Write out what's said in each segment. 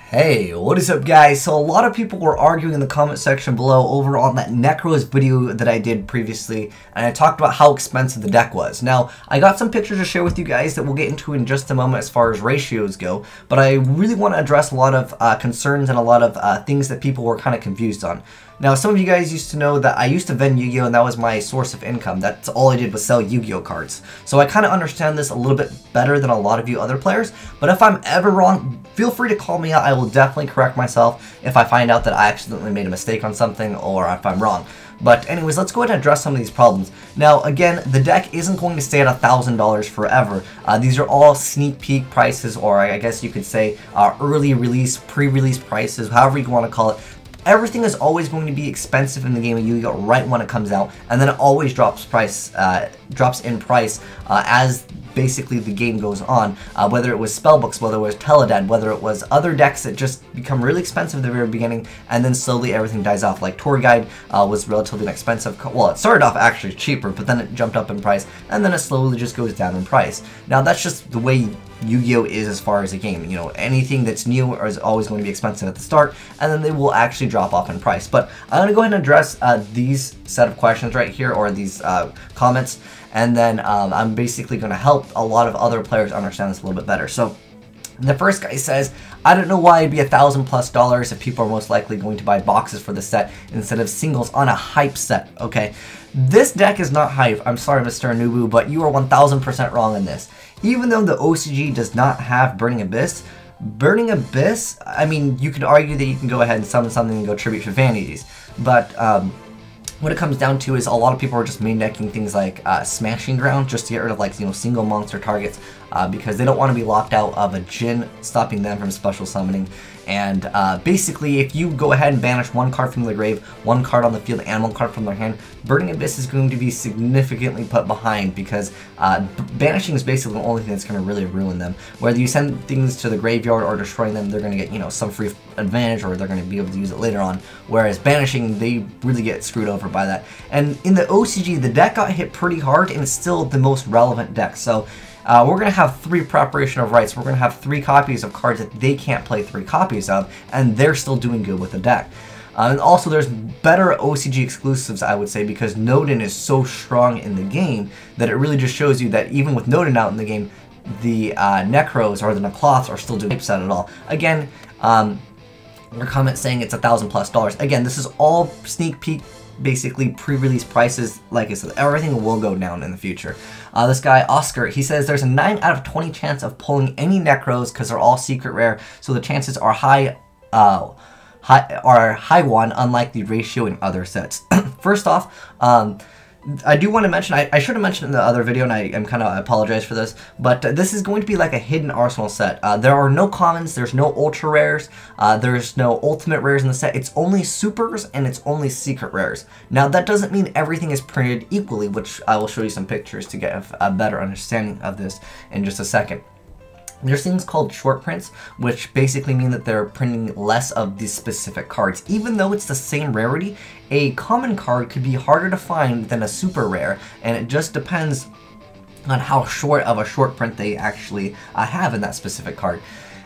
Hey, what is up guys? So a lot of people were arguing in the comment section below over on that Nekroz video that I did previously, and I talked about how expensive the deck was. Now, I got some pictures to share with you guys that we'll get into in just a moment as far as ratios go, but I really want to address a lot of concerns and a lot of things that people were kind of confused on. Now, some of you guys used to know that I used to vend Yu-Gi-Oh! And that was my source of income. That's all I did was sell Yu-Gi-Oh! Cards. So I kind of understand this a little bit better than a lot of you other players, but if I'm ever wrong, feel free to call me out. I will definitely correct myself if I find out that I accidentally made a mistake on something or if I'm wrong. But anyways, let's go ahead and address some of these problems. Now, again, the deck isn't going to stay at $1,000 forever. These are all sneak peek prices, or I guess you could say early release, pre-release prices, however you want to call it. Everything is always going to be expensive in the game of Yu-Gi-Oh! Right when it comes out, and then it always drops in price as basically the game goes on, whether it was spellbooks, whether it was Teledead, whether it was other decks that just become really expensive at the very beginning, and then slowly everything dies off. Like Tour Guide was relatively inexpensive. Well, it started off actually cheaper, but then it jumped up in price, and then it slowly just goes down in price. Now, that's just the way Yu-Gi-Oh! Is as far as a game. You know, anything that's new is always going to be expensive at the start, and then they will actually drop off in price. But I'm going to go ahead and address these set of questions right here, or these comments, and then I'm basically going to help a lot of other players understand this a little bit better. So, the first guy says, I don't know why it'd be $1,000+ if people are most likely going to buy boxes for the set instead of singles on a hype set. Okay, this deck is not hype. I'm sorry, Mr. Anubu, but you are 1000% wrong in this. Even though the OCG does not have Burning Abyss, I mean, you could argue that you can go ahead and summon something and go Tribute for Vanities, but what it comes down to is a lot of people are just main decking things like Smashing Ground just to get rid of, like, you know, single monster targets because they don't want to be locked out of a Djinn stopping them from special summoning. And basically, if you go ahead and banish one card from the grave, one card on the field, and one card from their hand, Burning Abyss is going to be significantly put behind because banishing is basically the only thing that's going to really ruin them. Whether you send things to the graveyard or destroying them, they're going to get, you know, some free advantage, or they're going to be able to use it later on. Whereas banishing, they really get screwed over by that. And in the OCG, the deck got hit pretty hard, and it's still the most relevant deck. So we're going to have 3 Preparation of Rites. We're going to have 3 copies of cards that they can't play 3 copies of, and they're still doing good with the deck. And also, there's better OCG exclusives, I would say, because Nodin is so strong in the game that it really just shows you that even with Nodin out in the game, the Nekroz or the Nekloths are still doing hype set at all. Again, your comment saying it's $1,000+. Again, this is all sneak peek, basically pre-release prices. Like I said, everything will go down in the future. This guy Oscar, he says there's a 9 out of 20 chance of pulling any Nekroz because they're all secret rare, so the chances are high one, unlike the ratio in other sets. First off, I do want to mention, I should have mentioned in the other video, and I apologize for this, but this is going to be like a hidden arsenal set. There are no commons, there's no ultra rares, there's no ultimate rares in the set. It's only supers and it's only secret rares. Now, that doesn't mean everything is printed equally, which I will show you some pictures to get a better understanding of this in just a second. There's things called short prints, which basically mean that they're printing less of these specific cards. Even though it's the same rarity, a common card could be harder to find than a super rare, and it just depends on how short of a short print they actually have in that specific card.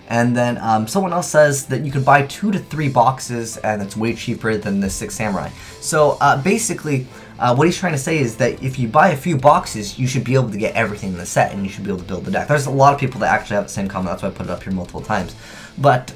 And then someone else says that you could buy 2 to 3 boxes, and it's way cheaper than the 6 Samurai. So basically, what he's trying to say is that if you buy a few boxes, you should be able to get everything in the set, and you should be able to build the deck. There's a lot of people that actually have the same comment, that's why I put it up here multiple times. But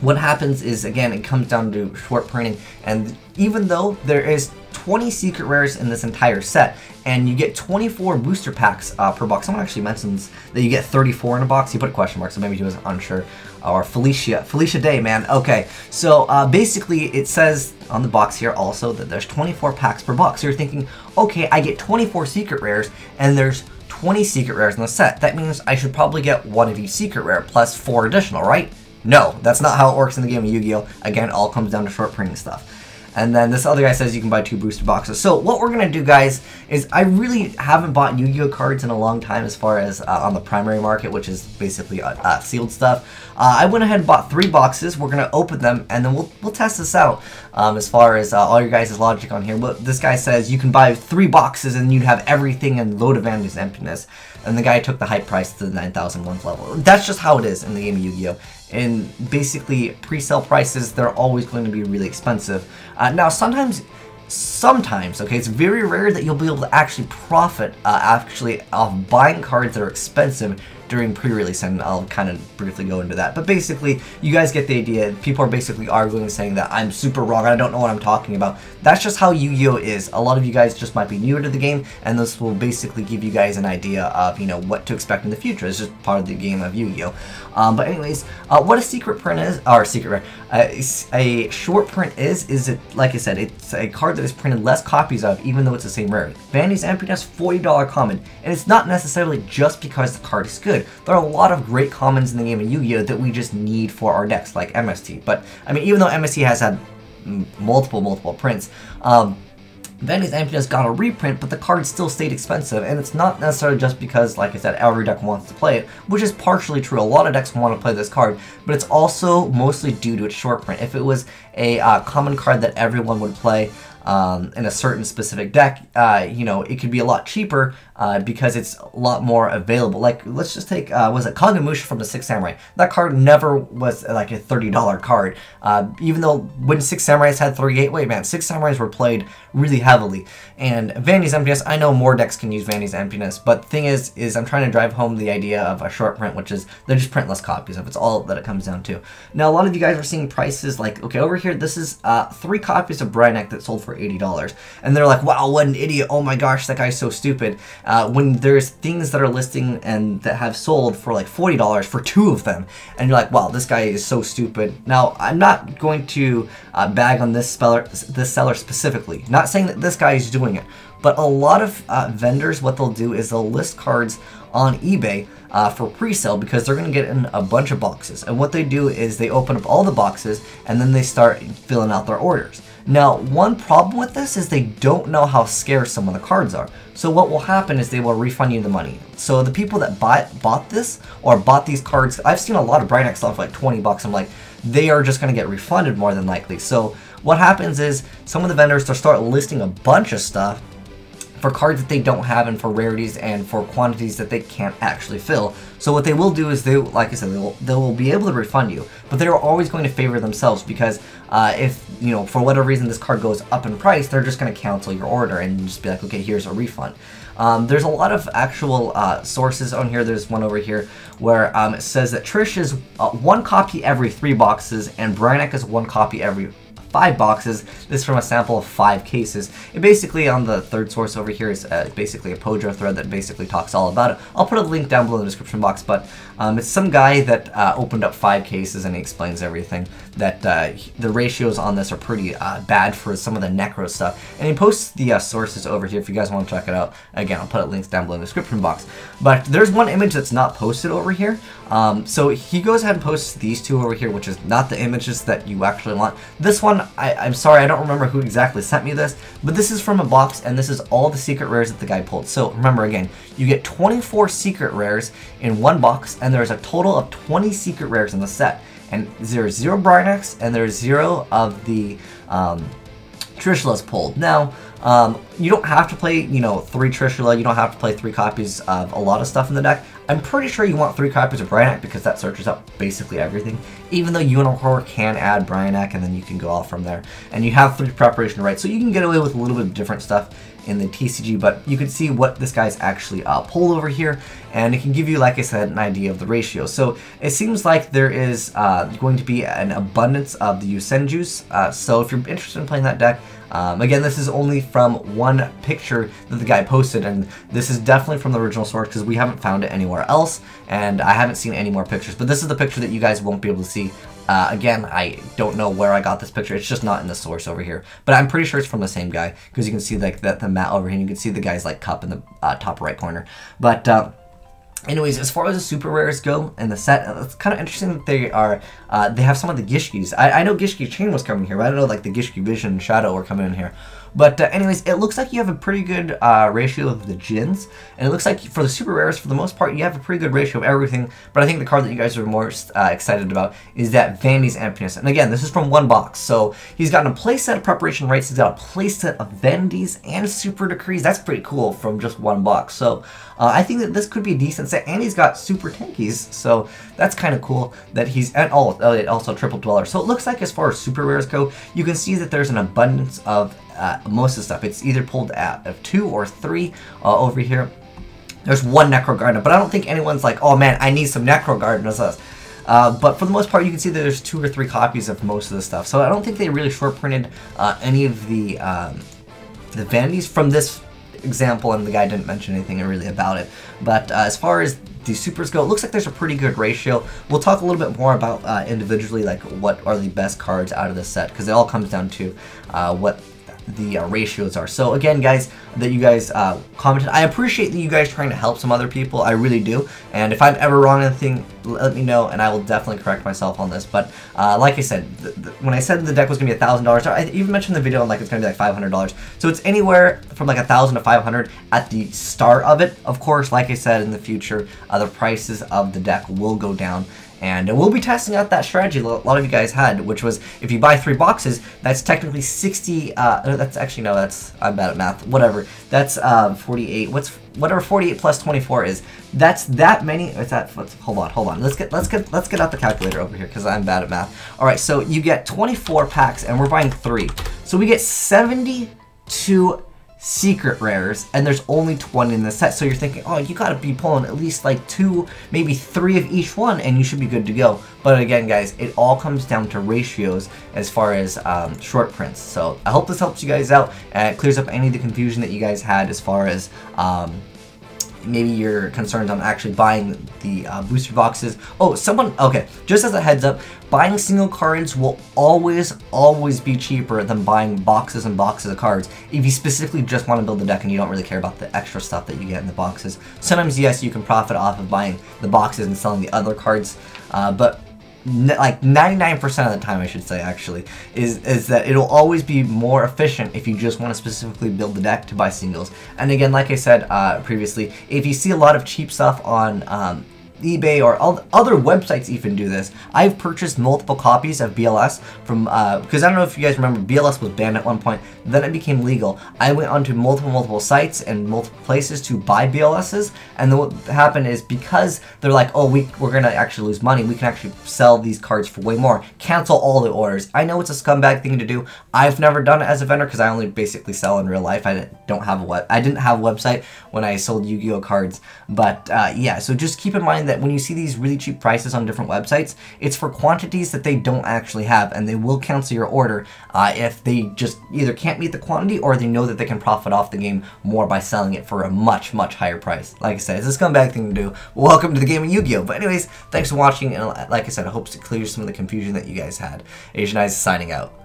what happens is, again, it comes down to short printing, and even though there is 20 secret rares in this entire set, and you get 24 booster packs per box. Someone actually mentions that you get 34 in a box. He put a question mark, so maybe he was unsure. Or Felicia Day, man. Okay, so basically it says on the box here also that there's 24 packs per box. So you're thinking, okay, I get 24 secret rares, and there's 20 secret rares in the set. That means I should probably get 1 of each secret rare plus 4 additional, right? No, that's not how it works in the game of Yu-Gi-Oh! Again, it all comes down to short printing stuff. And then this other guy says you can buy 2 booster boxes. So what we're going to do, guys, is I really haven't bought Yu-Gi-Oh! Cards in a long time as far as on the primary market, which is basically sealed stuff. I went ahead and bought 3 boxes. We're going to open them, and then we'll test this out as far as all your guys' logic on here. But this guy says you can buy 3 boxes, and you'd have everything and load of Vanity's Emptiness. And the guy took the hype price to the 9,001th level. That's just how it is in the game of Yu-Gi-Oh! in basically pre-sale prices, they're always going to be really expensive. Now, sometimes, okay, it's very rare that you'll be able to actually profit actually off buying cards that are expensive during pre-release, and I'll kind of briefly go into that. But basically, you guys get the idea. People are basically arguing, saying that I'm super wrong, I don't know what I'm talking about. That's just how Yu-Gi-Oh! Is. A lot of you guys just might be newer to the game, and this will basically give you guys an idea of, you know, what to expect in the future. It's just part of the game of Yu-Gi-Oh! But anyways, what a secret print is, or secret rare, a short print is it, like I said, it's a card that is printed less copies of, even though it's the same rarity. Vanity's Emptiness, $40 common, and it's not necessarily just because the card is good. There are a lot of great commons in the game of Yu-Gi-Oh! That we just need for our decks, like MST. But, I mean, even though MST has had multiple prints, Vanity's Emptiness got a reprint, but the card still stayed expensive, and it's not necessarily just because, like I said, every deck wants to play it, which is partially true. A lot of decks want to play this card, but it's also mostly due to its short print. If it was a common card that everyone would play in a certain specific deck, you know, it could be a lot cheaper because it's a lot more available. Like, let's just take, was it Kagemusha from the Six Samurai? That card never was like a $30 card, even though when Six Samurais had 38, wait man, Six Samurais were played really heavily. And Vanity's Emptiness, I know more decks can use Vanity's Emptiness, but the thing is I'm trying to drive home the idea of a short print, which is they just print less copies of. It's all that it comes down to. Now, a lot of you guys are seeing prices like, okay, over here, this is 3 copies of Brainiac that sold for $80. And they're like, wow, what an idiot. Oh my gosh, that guy's so stupid. When there's things that are listing and that have sold for like $40 for 2 of them. And you're like, wow, this guy is so stupid. Now, I'm not going to bag on this seller specifically. Not saying that this guy is doing it. But a lot of vendors, what they'll do is they'll list cards on eBay for pre-sale because they're going to get in a bunch of boxes. And what they do is they open up all the boxes and then they start filling out their orders. Now, one problem with this is they don't know how scarce some of the cards are. So what will happen is they will refund you the money. So the people that bought this or bought these cards, I've seen a lot of Brainiac stuff for like 20 bucks. I'm like, they are just going to get refunded more than likely. So what happens is some of the vendors, they'll start listing a bunch of stuff for cards that they don't have and for rarities and for quantities that they can't actually fill. So what they will do is they, like I said, they will be able to refund you, but they're always going to favor themselves because if, you know, for whatever reason this card goes up in price, they're just going to cancel your order and just be like, okay, here's a refund. There's a lot of actual sources on here. There's one over here where it says that Trish is 1 copy every 3 boxes and Brainiac is 1 copy every 5 boxes. This is from a sample of 5 cases. And basically on the third source over here is basically a Pojo thread that basically talks all about it. I'll put a link down below in the description box, but it's some guy that opened up 5 cases and he explains everything. That the ratios on this are pretty bad for some of the Nekroz stuff. And he posts the sources over here if you guys want to check it out. Again, I'll put links down below in the description box. But there's one image that's not posted over here. So he goes ahead and posts these 2 over here, which is not the images that you actually want. This one, I'm sorry, I don't remember who exactly sent me this, but this is from a box, and this is all the secret rares that the guy pulled. So remember again, you get 24 secret rares in 1 box, and there's a total of 20 secret rares in the set. And there's 0 Brainiacs, and there's 0 of the Trishulas pulled. Now, you don't have to play, you know, 3 Trishula, you don't have to play 3 copies of a lot of stuff in the deck. I'm pretty sure you want 3 copies of Brainiac because that searches up basically everything. Even though Unicorn can add Brainiac and then you can go off from there. And you have 3 preparation right, so you can get away with a little bit of different stuff in the TCG, but you can see what this guy's actually pulled over here, and it can give you, like I said, an idea of the ratio. So it seems like there is going to be an abundance of the Yusen juice, so if you're interested in playing that deck, again, this is only from 1 picture that the guy posted, and this is definitely from the original source because we haven't found it anywhere else, and I haven't seen any more pictures, but this is the picture that you guys won't be able to see. Again, I don't know where I got this picture. It's just not in the source over here. But I'm pretty sure it's from the same guy because you can see like the mat over here and you can see the guy's like cup in the top right corner. But anyways, as far as the super rares go in the set, it's kind of interesting that they are, they have some of the Gishkis. I know Gishki Chain was coming here, but I don't know like the Gishki Vision and Shadow were coming in here. But anyways, it looks like you have a pretty good ratio of the Jins, and it looks like for the super rares, for the most part, you have a pretty good ratio of everything. But I think the card that you guys are most excited about is that Vandy's Emptiness. And again, this is from one box, so he's gotten a playset of preparation rights, he's got a playset of Vandy's and super decrees. That's pretty cool from just one box. So I think that this could be a decent set, and he's got super tankies, so that's kind of cool that he's, and also triple dweller. So it looks like as far as super rares go, you can see that there's an abundance of most of the stuff. It's either pulled out of 2 or 3 over here. There's 1 Necro Garden, but I don't think anyone's like, oh man, I need some Necro Garden as us. But for the most part, you can see that there's 2 or 3 copies of most of the stuff. So I don't think they really short printed any of the vanities from this example, and the guy didn't mention anything really about it. But as far as the supers go, it looks like there's a pretty good ratio. We'll talk a little bit more about individually, like what are the best cards out of this set, because it all comes down to what the ratios are. So again, guys, that you guys commented, I appreciate that you guys trying to help some other people. I really do. And if I'm ever wrong on anything, let me know, and I will definitely correct myself on this. But like I said, when I said the deck was gonna be $1,000, I even mentioned in the video like it's gonna be like $500. So it's anywhere from like $1,000 to $500 at the start of it. Of course, like I said, in the future, the prices of the deck will go down. And we'll be testing out that strategy a lot of you guys had, which was if you buy 3 boxes, that's technically 60, that's actually, no, that's, I'm bad at math, whatever. That's 48, whatever 48 plus 24 is. That's that many, it's that, hold on. Let's get out the calculator over here, because I'm bad at math. All right, so you get 24 packs, and we're buying 3. So we get 72 secret rares, and there's only 20 in the set. So you're thinking, oh, you gotta be pulling at least like 2, maybe 3 of each one, and you should be good to go. But again, guys, it all comes down to ratios as far as short prints. So I hope this helps you guys out, and it clears up any of the confusion that you guys had as far as maybe your concerns on actually buying the booster boxes. Oh, okay, just as a heads up, buying single cards will always be cheaper than buying boxes and boxes of cards if you specifically just want to build the deck and you don't really care about the extra stuff that you get in the boxes. Sometimes, yes, you can profit off of buying the boxes and selling the other cards, but like 99% of the time, I should say, actually, is that it'll always be more efficient if you just want to specifically build the deck to buy singles. And again, like I said previously, if you see a lot of cheap stuff on eBay or other websites even do this. I've purchased multiple copies of BLS from, because I don't know if you guys remember, BLS was banned at one point, then it became legal. I went onto multiple sites and multiple places to buy BLSs, and then what happened is, because they're like, oh, we're gonna actually lose money, we can actually sell these cards for way more, cancel all the orders. I know it's a scumbag thing to do. I've never done it as a vendor because I only basically sell in real life. I didn't have a website when I sold Yu-Gi-Oh cards, but yeah, so just keep in mind that when you see these really cheap prices on different websites, it's for quantities that they don't actually have, and they will cancel your order if they just either can't meet the quantity or they know that they can profit off the game more by selling it for a much higher price. Like I said, it's a scumbag thing to do. Welcome to the game of Yu-Gi-Oh! But anyways, thanks for watching, and like I said, I hope to clear some of the confusion that you guys had. Azneyeswhite signing out.